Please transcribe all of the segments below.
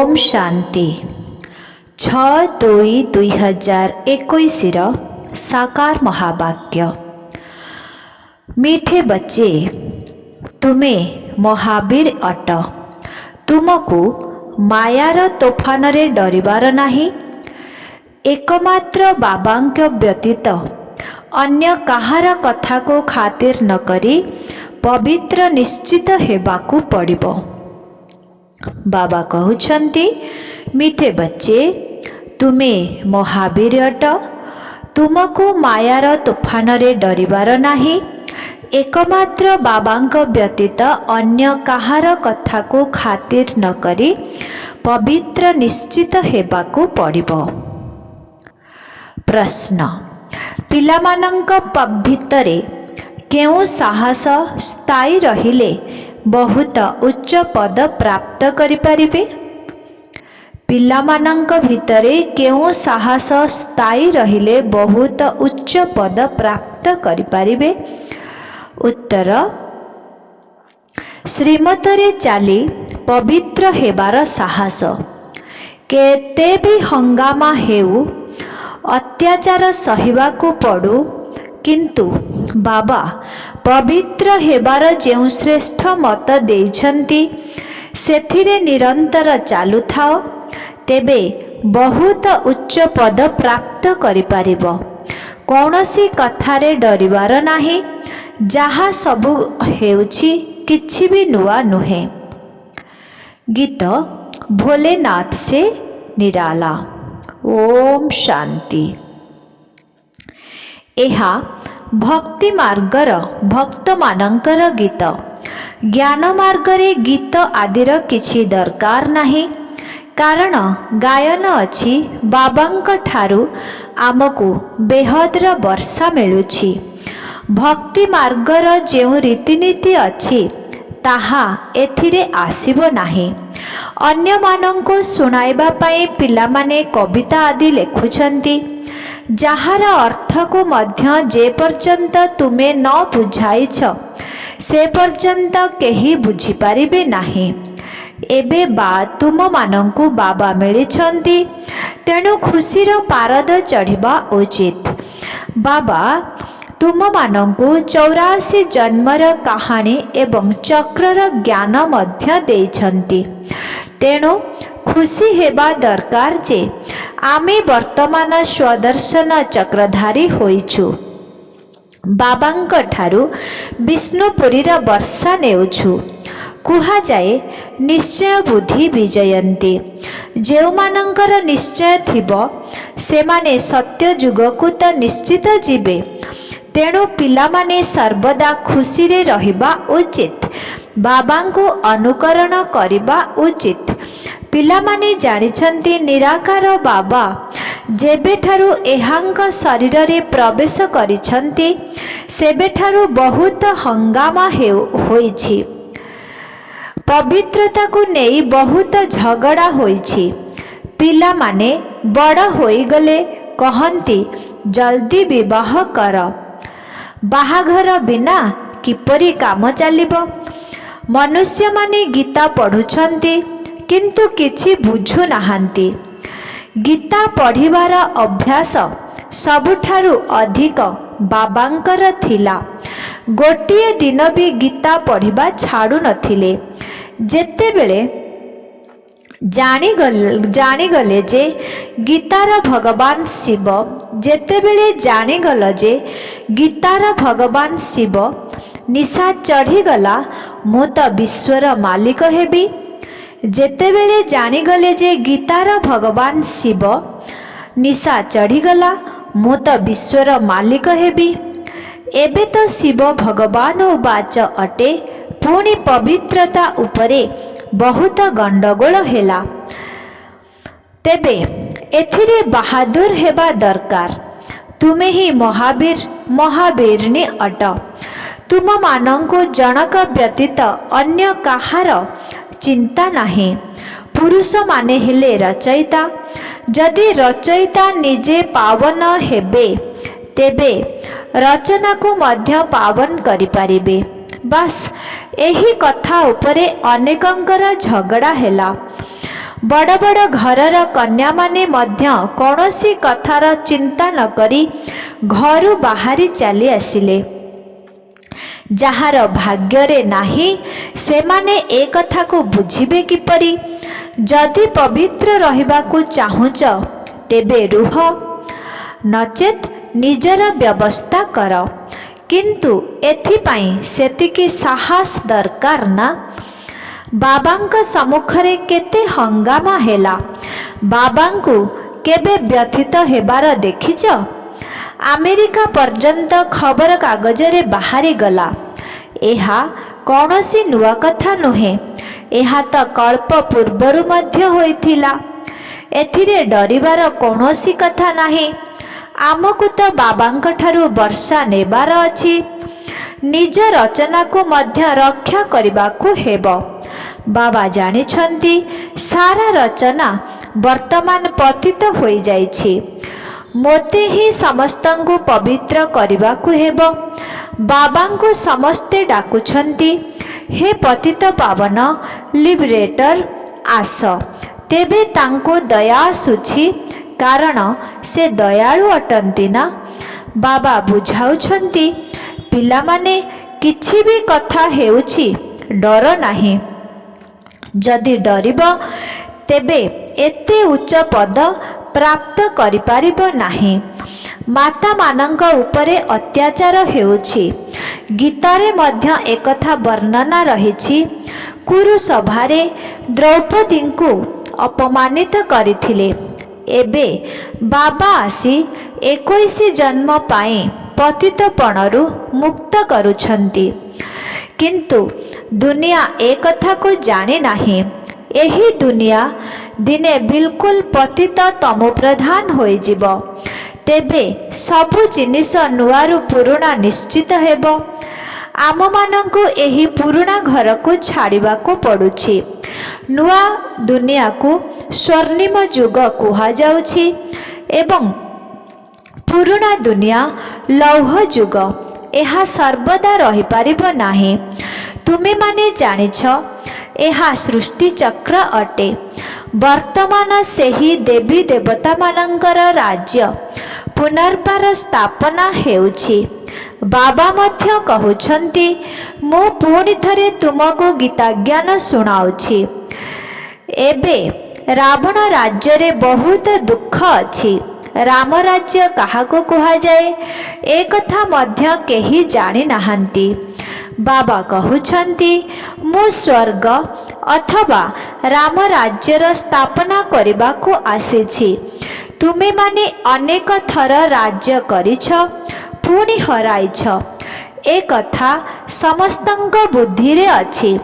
ओम शांति 6/2/2021 साकार महावाक्य। मीठे बच्चे, तुम्हें महावीर अट। तुमको मायार तोफान रे डरिबार नाही। एकमात्र बाबांक व्यतीत अन्य कहार कथा को खातिर न करी पवित्र निश्चित हेबाकू पड़िबो। बाबा कहउछंती, मीठे बच्चे, तुम्हें महावीर अट। तुमको मायार तूफान रे डरिबार नाही। एकमात्र बाबांक व्यतीत अन्य कहार कथा को खातिर न करी पवित्र निश्चित हेबाकू पड़िबो। प्रश्न, पिलामानंक भितरे केउ साहस स्थायी रहिले बहुत उच्च पद प्राप्त करि परिबे? पिलामानंक भितरे केउ साहस स्थायी रहिले बहुत उच्च पद प्राप्त करि परिबे? उत्तर, श्रीमतरे चाली पवित्र हेबार साहस। केते भी हंगामा हेउ, अत्याचार सहिबाकू पड़ू, किंतु बाबा पवित्र हेबार जेउ श्रेष्ठ मत देइछंती सेथिरे निरंतर चालू थाओ, तेबे बहुत उच्च पद प्राप्त करि पारिबो। कौनसी कथारे डरिबार नाही। जहा सबु हेउछि किछि भी नुआ नुहे। गीत भोलेनाथ से निराला। ओम शांति। एहा भक्ति मार्गर भक्त मानंकर गीत। ज्ञान मार्गरे गीत आदिर किछि दरकार नाही, कारण गायन अछि बाबांक ठारू आमको बेहदर वर्षा मिलुछि। भक्ति मार्गर जेउ रीतिनीति अछि ताहा एथिरे आसीबो नाही। अन्य मानंको सुनाइबा पई पिलामाने कविता आदि लेखुछंती, जहार अर्थ को मध्य जे पर्यंत तुमे न बुझाइछ से पर्यंत केही बुझी पारिबे नाही। एबे बा तुम मानंकु बाबा मिलिछंती, तेणु खुशीर पारद चढ़िबा उचित। बाबा तुम मानंकु 84 जन्मर कहानी एवं चक्रर ज्ञान मध्य देइछंती। तेणु खुशी हेबा दरकार जे आमे वर्तमान स्वदर्शन चक्रधारी होइछु। बाबांक ठारू विष्णुपुरीर वर्षा नेउछु। कुहा जाए, निश्चय बुद्धि विजयंती। जेउ मानंकर निश्चय थिबो सेमाने सत्य जुगकु त निश्चित जिबे। तेणु पिलामाने सर्वदा खुशी रे रहिबा उचित। बाबांको अनुकरण करिबा उचित। पिलामाने जानिछंती निराकार बाबा जेबेठारू एहांक शरीर रे प्रवेश करिछंती सेबेठारू बहुत हंगामा होइछि। पवित्रता को नेई बहुत झगड़ा होइछि। पिलामाने बड़ होइगले कहंती जल्दी विवाह कर। बाहाघर बिना किपरि काम चलिबो? मनुष्य माने गीता पढ़ुछंती किंतु किछि बुझु नाहांती। गीता पढ़िबार अभ्यास सबुठारू अधिक बाबांकर थिला। गोटिए दिन भी गीता पढ़िबा छाड़ू नथिले। जेतेबेले जानिगले जे गीतार भगवान शिव, जेतेबेले जानिगल जे गीतार भगवान शिव निशा चढ़ीगला मु तो विश्वर मालिक हेबी। जेतेबेले जानिगले जे गीतार भगवान शिव निशा चढ़ीगला मु तो विश्वर मालिक हेबी। एबे तो शिव भगवान उवाच अटे, पुणी पवित्रता उपरे बहुत गंडगोल हेला। तेबे एथिरे बहादुर हेबा दरकार। तुमे ही महावीरनी अट। तुम मानंको जनक व्यतीत अन्य कहार चिंता नाही। पुरुष माने हेले रचयिता। जदि रचयिता निजे पावन हेबे तेबे रचना को मध्य पावन करि पारिबे। बस एही कथा उपरे अनेकंकर झगड़ा हेला। बड़ बड़ घरर कन्या माने मध्य कौनसी कथार चिंता न करी घरु बाहरी चली आसिले। जार भाग्यरे नाही सेमाने ए कथा को बुझिबे किपरि। जदि पवित्र रहिबाकु चाहुच तेबे रुह, नचेत निजर व्यवस्था कर। किंतु एथिपाई सेतिकी साहस दरकार ना। बाबांक सम्मुखरे केते हंगामा हेला, बाबांकु केबे व्यथित हेबार देखिच? अमेरिका पर्यंत खबर कागजरे बाहरी गला। एहा कौनसी नुआ कथा नुहे, एहा तो कल्प पूर्वरु मध्य होइथिला। एथिरे डरिबार कौनसी कथा नाही। आमकु तो बाबांक ठारु वर्षा नेबार अछि, निज रचना को मध्य रक्षा करिबाकु हेबो। बाबा जानिछंती सारा रचना वर्तमान पतित होई जाइछि। मोते ही समस्तंकु पवित्र करिबाकु हेबो। बाबांकु समस्ते डाकुछंती, हे पतित पावन लिबरेटर आस। तेबे तांको दया आसुछि, कारण से दयालु अटंती ना। बाबा बुझाउछंती, पिलामाने किछि भी कथा हेउछि डर नाही। जदि डरिब तेबे एते उच्च पद प्राप्त करि पारिबो नाही। माता मानंक उपरे अत्याचार हेउछि। गीतारे मध्य एकथा वर्णना रहिछि। कुरु सभारे द्रौपदींकु अपमानित करिथिले। एबे बाबा आसी 21 जन्म पाए पतितपणरु मुक्त करुछंती। किंतु दुनिया ए कथा को जाने नाही। एही दुनिया दिने बिल्कुल पतित तमो प्रधान होई जिवो। तेबे सबु जिनिस नुआरु पुरुणा निश्चित हेबो। आम मानंकु एही पुरुणा घर को छाड़िबा को पड़ुछि। नुआ दुनिया को स्वर्णिम युग कुहा जाउछि एवं पुरुणा दुनिया लौह युग। एहा सर्वदा रहि पारिबो नाही। तुमे माने जानिछ एहा सृष्टि चक्र अटे। वर्तमान सेही देवी देवता मानंकर राज्य पुनर्बार स्थापना हेउछि। बाबा मध्य कहुछंती, मो पुणी थरे तुमको गीता ज्ञान सुनाउछि। एबे रावण राज्य रे बहुत दुख अछि। राम राज्य काहाको कुहा जाए ए कथा मध्य केही जानि नाहंती। बाबा कहुछंती, मु स्वर्ग अथवा राम राज्यर स्थापना करिबाको आसीछि। तुमे माने अनेक थर राज्य करिछ, पुणी हराइछ। ए कथा समस्तंक बुद्धि रे अछि।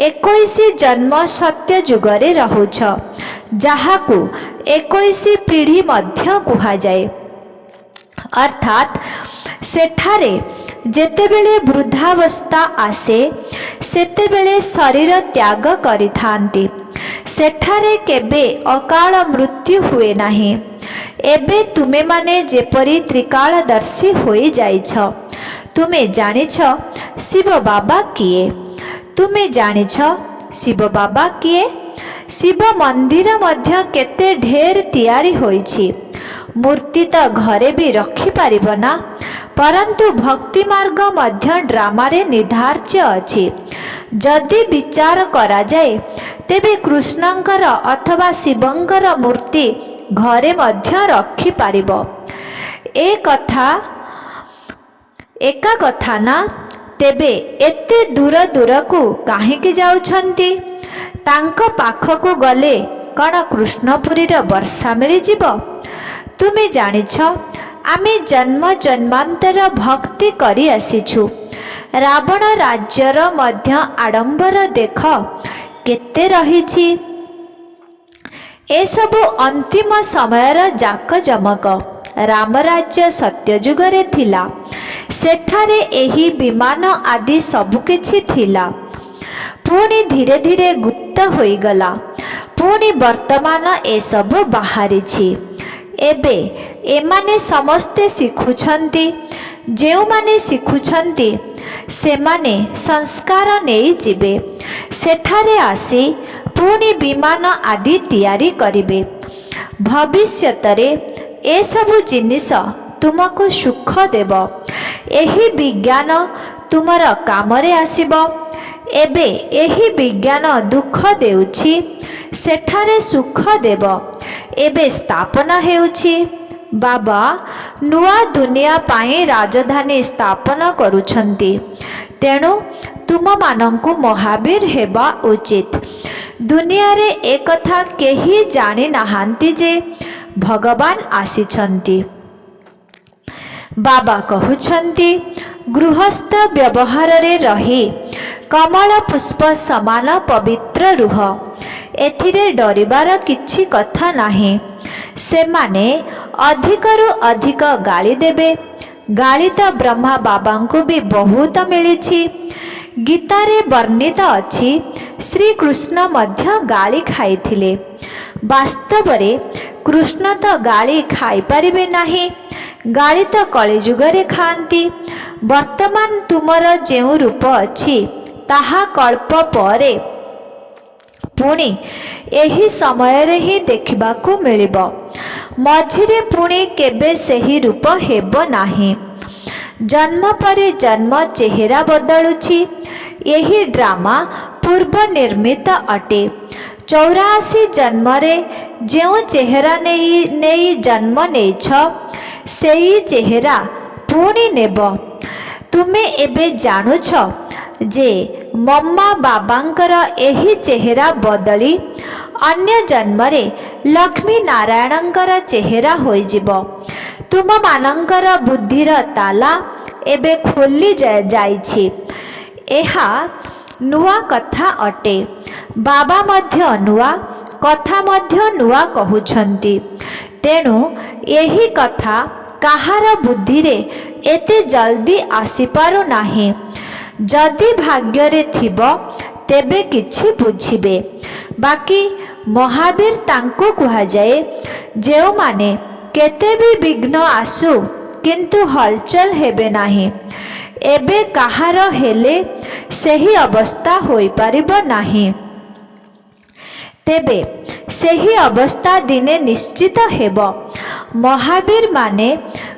21 जन्म सत्य जुगरे रहुछ, जाहाकु 21 पीढ़ी मध्य कुहा जाए। अर्थात सेठारे जेतेबेले वृद्धावस्था आसे सेतेबेले शरीर त्याग करिथांती। सेठारे केबे अकाल मृत्यु हुए नाही। एबे तुमे माने जेपरी त्रिकालदर्शी होई जाइछ। तुमे जानिछ शिव बाबा किए? तुमे जानिछ शिव बाबा किए? शिव मंदिर मध्य केते ढेर तैयारी होइछि। मूर्ति तो घरे भी रखी पारिबो ना। परंतु भक्ति मार्ग मध्य ड्रामारे निर्धार्य अछि। जदि विचार करा जाए तेबे कृष्णंकर अथवा शिवंकर मूर्ति घरे मध्य रखी पारिबो। एका कथा ना। तेबे एते दूर दूर को काहेकि जाउछंती? तांको पाखको गले कण कृष्णपुरीर वर्षा मिली जिवो? तुमे जानिछ आमे जन्म जन्मांतर भक्ति करी आसीछु। रावण राज्यर मध्य आडंबर देख केते रहिछि। ए सबु अंतिम समयर जाक जमक। राम राज्य सत्यजुगरे थिला। सेठारे एही विमान आदि सबुकिछि थिला। पुणी धीरे धीरे गुप्त होई गला। पुणी वर्तमान ए सबु बाहरिछि। एबे एमाने समस्ते शिखुछंती। जेउ माने शिखुछंती सेमाने संस्कार नेई जिबे। सेठारे आसी पुणी विमान आदि तैयारी करिबे। भविष्यतरे ए सबु जिनिस तुमको सुख देव। एही विज्ञान तुमर कामरे आसिबो। एबे एही विज्ञान दुख देउछि, सेठारे सुख देव एबे स्थापना हेउछि। बाबा नुआ दुनिया पाई राजधानी स्थापना करुछंती, तेणु तुम मानंकु महावीर हेबा उचित। दुनिया रे एक कथा केही जानि नाहांती जे भगवान आसीछंती। बाबा कहुछंती, गृहस्थ व्यवहार रे रही कमल पुष्प समान पवित्र रुह। एथिरे डरिबार किछि कथा नाही। सेमाने अधिकरु अधिक गाली देबे। गाली तो ब्रह्मा बाबांकु भी बहुत मिलिछि। गीतारे वर्णित अछि, श्री कृष्ण मध्य गाली खाइथिले। वास्तव रे कृष्ण तो गाली खाई परिबे नाही। गाली तो कलिजुगरे खांती। वर्तमान तुमर जेउ रूप अछि ताहा कल्प परे पुणी एही समय रे ही देखिबाकू मिलिबो। मझिरे पुणी केबे सेही रूप हेबो नाही। जन्म परे जन्म चेहरा बदलुछि। यही ड्रामा पूर्व निर्मित अटे। 84 जन्मरे जेउ चेहरा नेई जन्म नेछ सेई चेहरा पुणी नेब। तुमे एबे जानुछ जे मम्मा बाबांकर एही चेहरा बदली अन्य जन्मरे लक्ष्मी नारायणंकर चेहरा होई जिवो। तुम मानंकर बुद्धिर ताला एबे खोली जाइछि। एहा नुआ कथा अटे। बाबा मध्य नुआ कथा मध्य नुआ कहुछंती। तेणु एही कथा काहार बुद्धि रे एते जल्दी आसी पारु नाही। जदि भाग्य रे थिबो तेबे किछि बुझिबे। बाकी महावीर तांको कुहा जाए, जेउ माने केते भी विघ्न आसु किंतु हलचल हेबे नाही। एबे काहार हेले सेही अवस्था होई पारिबो नाही। तेबे सेही अवस्था दिने निश्चित हेबो। महावीर माने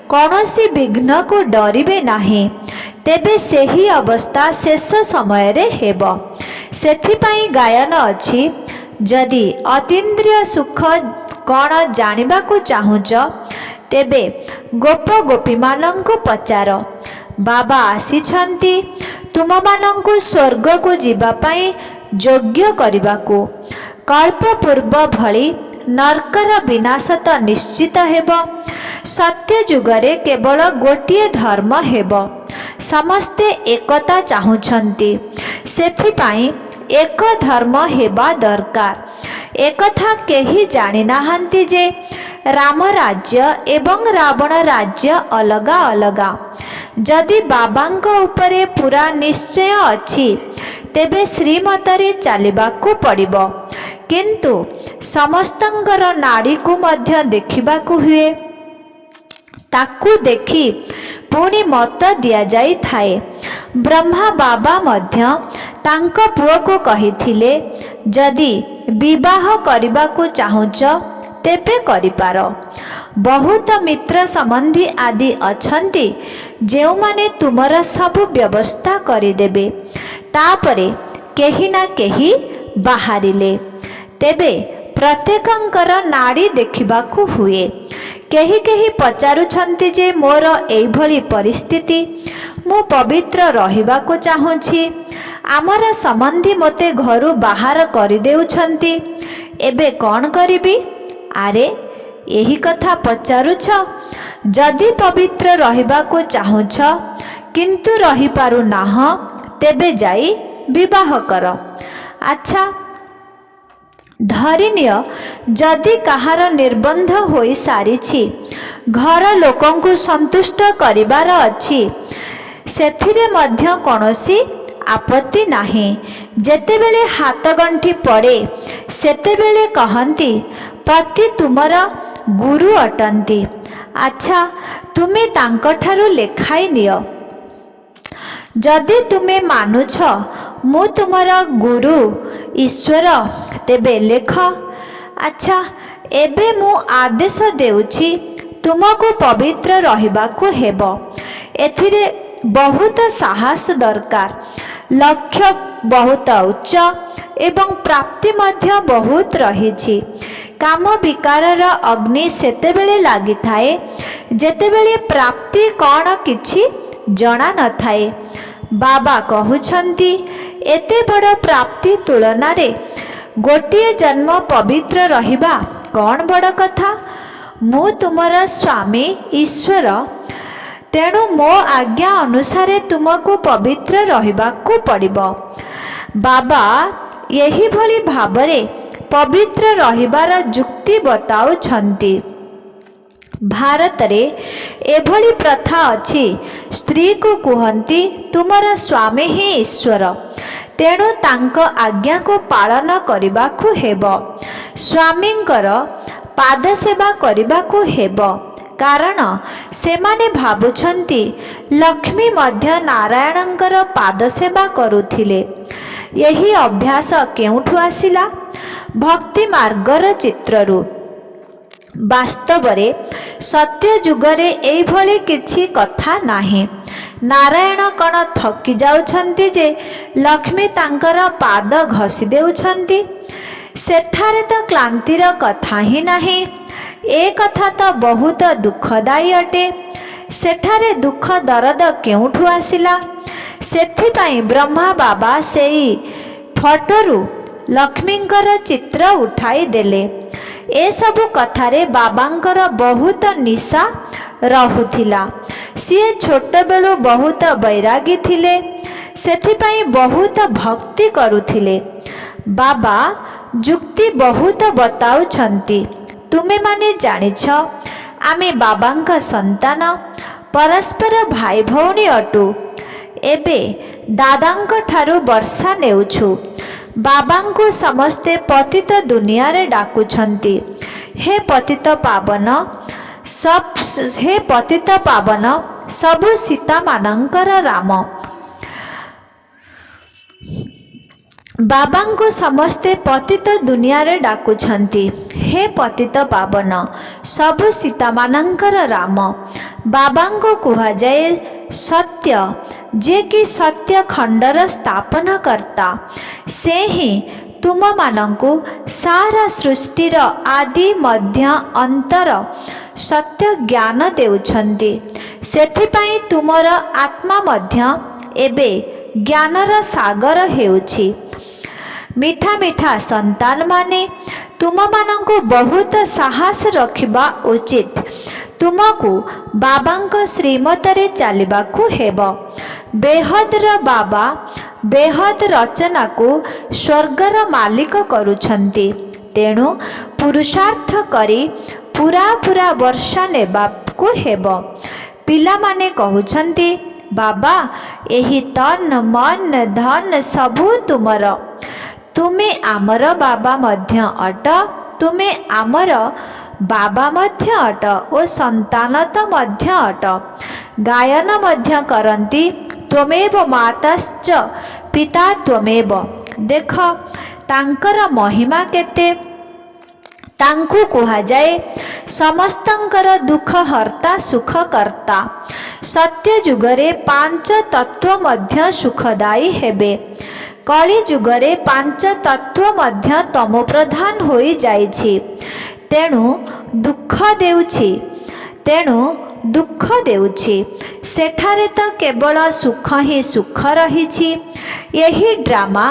कौनसी विघ्न को डरिबे नाही। तेबे सेही अवस्था शेष समय रे हेबो। सेथिपाई गायन अछि, जदि अतीन्द्रिय सुख कौन जानिबा को चाहुच तेबे गोप गोपी मानंकु पचार। बाबा आसीछंती तुम मानंकु स्वर्ग को जीवा पाई योग्य करिबाकू। कल्प पूर्व भली नरकर विनाश तो निश्चित हेबो। सत्य जुगरे केवल गोटिए धर्म हेबो। समस्ते एकता चाहुछंती, सेथिपाई एक धर्म हेबा दरकार। एकथा केही जानि नाहांती जे राम राज्य एवं रावण राज्य अलगा अलगा। जदि बाबांक उपरे पूरा निश्चय अछि तेबे श्रीमतरे चलिबाकू पड़िबो। किंतु समस्तंकर नाड़ी को मध्य देखिबाकू हुए। ताकू देखी पुणी मत दिया जाई थाए। ब्रह्मा बाबा मध्य तांको पुओ को कहिथिले, जदि विवाह करबाकू चाहुच तेबे करिपार। बहुत मित्र संबंधी आदि अछंती जेउ माने तुमर सब व्यवस्था करिदेबे। तापरे केही ना केही बाहरिले तेबे प्रत्येकंकर नाड़ी देखिबाकू हुए। केही केही पचारुछंती जे मोर एई भली परिस्थिति, मु पवित्र रहिबाकू चाहुछि। आमर संबंधी मते घरु बाहर करिदेउछंती, एबे कौन करिबी? आरे एही कथा पचारुछ। जदि पवित्र रहिबाकू चाहुछ किंतु रही पारु नाह तेबे जाई विवाह कर। अच्छा धरिनिय जदि काहार निर्बंध होई सारिछि, घर लोकंकु संतुष्ट करिबार अछि, सेथिरे मध्य कोनोसी आपत्ति नाही। जेतेबेले हाथ गंठी पड़े सेतेबेले कहंती पति तुमर गुरु अटंती। अच्छा तुमे तांकठारु लेखाई नियो। जदि तुमे मानुछ मु तुमर गुरु ईश्वर तेबे लेख। अच्छा एबे मु आदेश देउछि तुमको पवित्र रहिबाकु हेबो। एथिरे बहुत साहस दरकार, लक्ष्य बहुत उच्च एवं प्राप्ति मध्य बहुत रहिछि। काम विकारर अग्नि सेतेबेले लागि थाए जेतेबेले प्राप्ति कौन किछि जणा न थाए। बाबा कहउछंती एते बड़ प्राप्ति तुलना रे गोटिए जन्म पवित्र रहिबा कौन बड़ कथा। मु तुमर स्वामी ईश्वर, तेणु मो आज्ञा अनुसारे तुमको पवित्र रहिबाकु पड़िबो। बाबा यही भली भाबरे पवित्र रहिबार जुक्ति बताउछंती। भारत रे एभली प्रथा अछि, स्त्री को कुहंती तुमर स्वामी ही ईश्वर, तेणु तांक आज्ञा को पालन करिबाकु हेबो। स्वामींकर पाद सेवा करिबाकु हेबो, कारण सेमाने भाबुछंती लक्ष्मी मध्य नारायणंकर पाद सेवा करुथिले। यही अभ्यास केउठु आसिला? भक्ति मार्गर चित्ररू। वास्तव रे सत्य जुगरे एई भली किछि कथा नाही। नारायण कण थकी जाउछंती जे लक्ष्मी तांकर पाद घसी देउछंती? सेठारे तो क्लांतिर कथा ही नाही। ए कथा तो बहुत दुखदायी अटे। सेठारे दुख दरद केउठु आसिला? सेथिपाई ब्रह्मा बाबा सेई फटोरू लक्ष्मींकर चित्र उठाई देले। ए सबु कथारे बाबांकर बहुत निशा रहुथिला। सिए छोट बेलू बहुत बैरागी थिले, सेथिपाई बहुत भक्ति करुथिले। बाबा जुक्ति बहुत बताउछंती। तुमे माने जानिछ आमे बाबांका संतान, परस्पर भाई भौणी अटू। एबे दादांक ठारू वर्षा नेउछु। बाबांको समस्ते पतित दुनिया रे डाकुछंती। हे पतित पावन सबु सीता मानंकर राम। बाबांको समस्ते पतित दुनिया रे डाकुछंती। हे पतित पावन सबु सीता मानंकर राम। बाबांको कुहा जाए सत्य, जे कि सत्य खंडर स्थापना करता, से ही तुम मानंकु सारा सृष्टिर आदि मध्य अंतर सत्य ज्ञान देउछंती। सेथिपाई तुमर आत्मा मध्य एबे ज्ञानर सागर हेउछि। मीठा मीठा संतान माने तुम मानंकु बहुत साहस रखिबा उचित। तुमको बाबांक श्रीमतरे चलिबाकु हेबो। बेहदर बाबा बेहद रचना को स्वर्गर मालिक करुछंती। तेणु पुरुषार्थ करी पूरा पूरा वर्षा नेबाकु हेबो। पिला माने कहउछंती बाबा एही तन मन धन सबु तुमर। तुमे आमर बाबा मध्य अट, तुमे आमर बाबा मध्य अट ओ संतान तो मध्य अट। गायन मध्य करंती त्वमेव माताश्च पिता त्वमेव। देख तांकर महिमा केते। तांकु कुहा जाए समस्तंकर दुख हर्ता सुख करता। सत्य जुगरे पांच तत्व मध्य सुखदायी हेबे। कली जुगरे पांच तत्व मध्य तमो प्रधान होई जाइछि। तेणु दुख देउछि। सेठारे तो केवल सुख ही सुख रहिछि। यही ड्रामा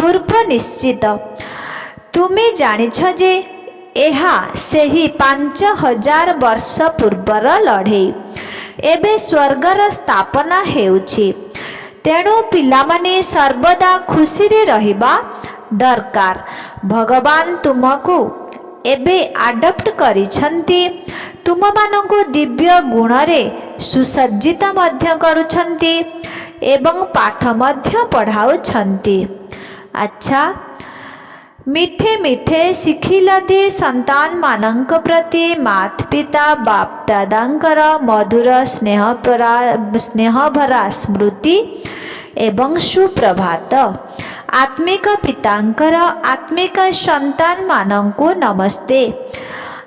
पूर्व निश्चित। तुमे जानिछ जे एहा सेही 5000 वर्ष पूर्वर लड़े। एबे स्वर्गर स्थापना हेउछि। तेणु पिलामाने सर्वदा खुशी रे रहिबा दरकार। भगवान तुमको एबे आडप्ट करिछंती। तुम मानंको दिव्य गुण रे सुसज्जित मध्य करुछंती एवं पाठ मध्य पढ़ाउछंती। अच्छा मिठे मिठे शिखिलदी संतान मानंक प्रति मात पिता बाप दादांकर मधुर स्नेह भरा स्मृति एवं सुप्रभात। आत्मिक पितांकर आत्मिक संतान मानंकु नमस्ते।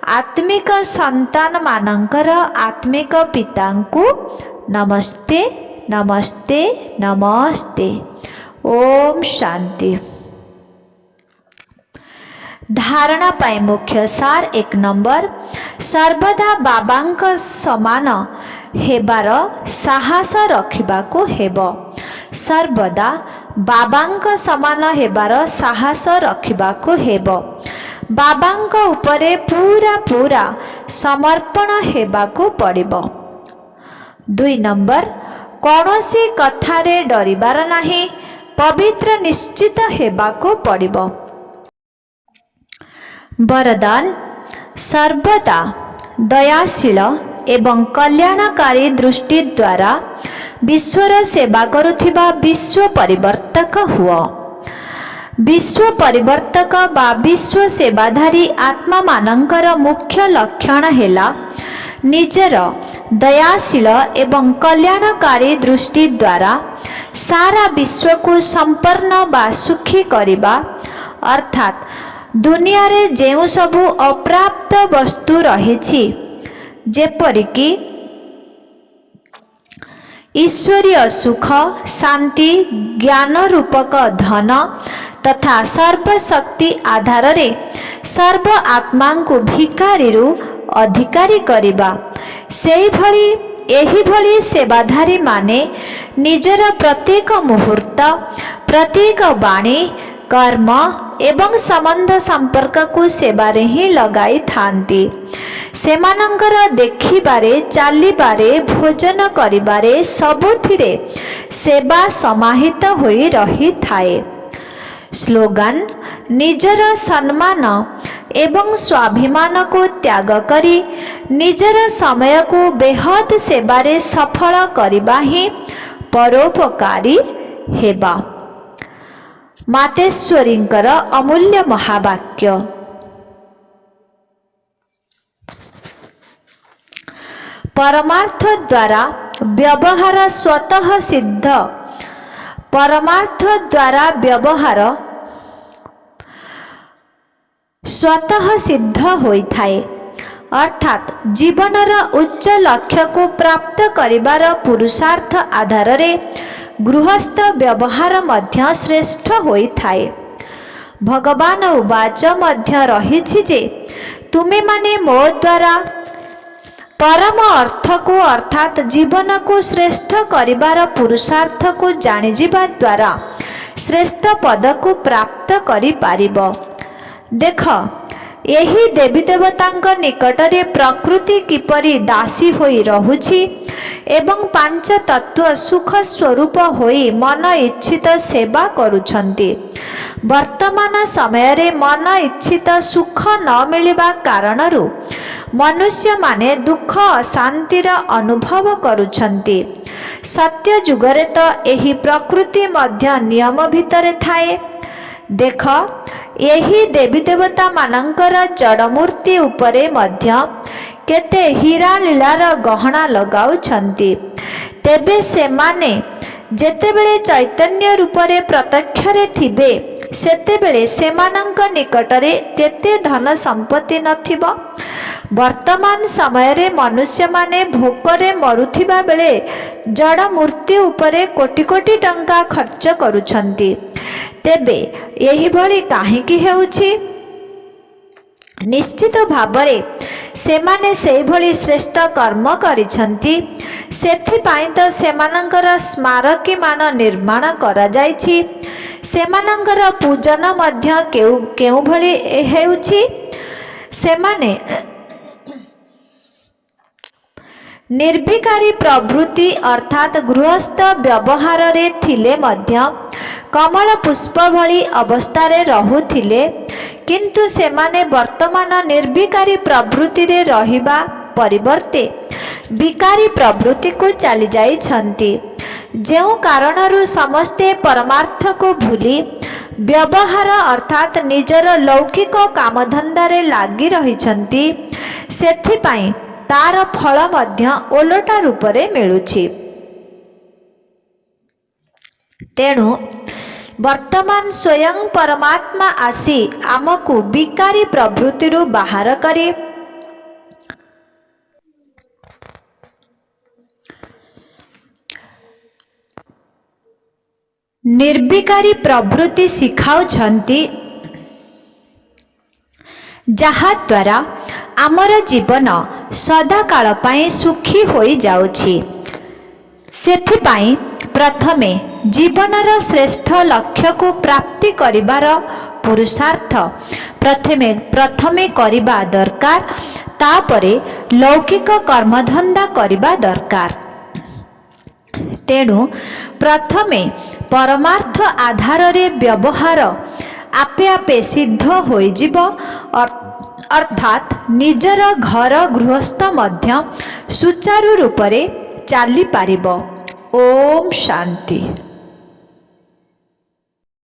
आत्मिक संतान मानंकर आत्मिक पितांकु नमस्ते नमस्ते नमस्ते। ओम शांति। धारणा पाई मुख्य सार 1 नंबर, सर्वदा बाबांक समान हेबार साहस रखिबाको हेबो। सर्वदा बाबांक समान हेबार साहस रखिबाको हेबो। बाबांक उपरे पूरा पूरा समर्पण हेबाको पड़िबो। 2 नंबर, कौनसी कथारे डरिबार नाही, पवित्र निश्चित हेबाको पड़िबो। वरदान, सर्वदा दयाशील एवं कल्याणकारी दृष्टि द्वारा विश्वर सेवा करुथिबा विश्व परिवर्तक हुआ। विश्व परिवर्तक बा विश्व सेवाधारी आत्मा मानंकर मुख्य लक्षण हेला निजर दयाशील एवं कल्याणकारी दृष्टि द्वारा सारा विश्व को संपन्न बा सुखी करिबा, अर्थात दुनिया रे जेउ सबु अप्राप्त वस्तु रहिछि, जेपरिकी ईश्वरीय सुख, शांति, ज्ञान रूपक धन तथा सर्वशक्ति आधार रे सर्व आत्मा को भिकारी रु अधिकारी करिबा, सेही भली एही भली सेवाधारी माने निजर प्रत्येक मुहूर्त, प्रत्येक वाणी, कर्म एवं संबंध संपर्क को सेवारे ही लगाई थांती। सेमानंकर देखिबारे, चालिबारे, भोजन करिबारे सबुथिरे सेवा समाहित होई रही थाए। स्लोगान, निजर सम्मान एवं स्वाभिमान को त्याग करी निजर समय को बेहद सेवारे सफल करिबा ही परोपकारी हेबा। मातेश्वरींकर अमूल्य महावाक्य। परमार्थ द्वारा व्यवहार स्वतः सिद्ध। परमार्थ द्वारा व्यवहार स्वतः सिद्ध होइथाए, अर्थात जीवनर उच्च लक्ष्य को प्राप्त करिबार पुरुषार्थ आधार रे गृहस्थ व्यवहार मध्य श्रेष्ठ होइथाए। भगवान उवाच मध्य रहिछि जे तुमे माने मो द्वारा परम अर्थ को अर्थात जीवन को श्रेष्ठ करिबार पुरुषार्थ को जानिजिबा द्वारा श्रेष्ठ पद को प्राप्त करि पारिबो। देख, यही देवी देवतांक निकटरे प्रकृति किपरि दासी होई रहुछि एवं पांच तत्व सुख स्वरूप होई मन इच्छित सेवा करुछन्ति। वर्तमान समय रे मन इच्छित सुख न मिलिबा कारणरु मनुष्य माने दुख अशांतिर अनुभव करुछन्ति। सत्य जुगरे तो एही प्रकृति मध्य नियम भितरे थाए। देख, यही देवी देवता मानंकर जड़मूर्ति उपरे मध्य केते हीरा लीलार गहना लगाउछन्ति। तेबे सेमाने जेतेबेले चैतन्य रूपरे प्रत्यक्षरे थिबे सेतेबेले सेमानंक निकटरे केते धन संपत्ति नथिबो। वर्तमान समय रे मनुष्य माने भोकरे मरुथिबा बेले जड़ मूर्ति उपरे कोटि कोटि टंका खर्च करुछन्ति। तेबे यही भली काहेकि हेउछि? निश्चित भावरे सेमाने सेही भली श्रेष्ठ कर्म करिछन्ति। सेथिपाई तो सेमानंकर स्मारकी मान निर्माण करा जाइछि। सेमानंकर पूजन मध्य केउ भली हेउछि? सेमाने निर्विकारी प्रवृत्ति अर्थात गृहस्थ व्यवहार रे थिले मध्य कमल पुष्प भली अवस्थारे रहुथिले, किंतु सेमाने वर्तमान निर्विकारी प्रवृत्ति रे रहिबा परिवर्ते विकारी प्रवृत्ति को चली जाइछन्ति। जेउ कारणरु समस्ते परमार्थ को भूली व्यवहार अर्थात निजर लौकिक कामधंदा रे लागी रहिछन्ति, सेथिपाई तार फल मध्य ओलटा रूपरे मिलुछि। तेणु ବର୍ତ୍ତମାନ ସ୍ୱୟଂ ପରମାତ୍ମା ଆସି ଆମକୁ ବିକାରୀ ପ୍ରବୃତ୍ତିରୁ ବାହାର କରି ନିର୍ବିକାରୀ ପ୍ରବୃତ୍ତି ଶିଖାଉଛନ୍ତି, ଯାହାଦ୍ୱାରା ଆମର ଜୀବନ ସଦାକାଳ ପାଇଁ ସୁଖୀ ହୋଇଯାଉଛି। ସେଥିପାଇଁ ପ୍ରଥମେ ଜୀବନର ଶ୍ରେଷ୍ଠ ଲକ୍ଷ୍ୟକୁ ପ୍ରାପ୍ତି କରିବାର ପୁରୁଷାର୍ଥ ପ୍ରଥମେ କରିବା ଦରକାର, ତାପରେ ଲୌକିକ କର୍ମଧନ୍ଦା କରିବା ଦରକାର। ତେଣୁ ପ୍ରଥମେ ପରମାର୍ଥ ଆଧାରରେ ବ୍ୟବହାର ଆପେ ଆପେ ସିଦ୍ଧ ହୋଇଯିବ, ଅର୍ଥାତ୍ ନିଜର ଘର ଗୃହସ୍ଥ ମଧ୍ୟ ସୁଚାରୁ ରୂପରେ ଚାଲିପାରିବ। ଓମ୍ ଶାନ୍ତି।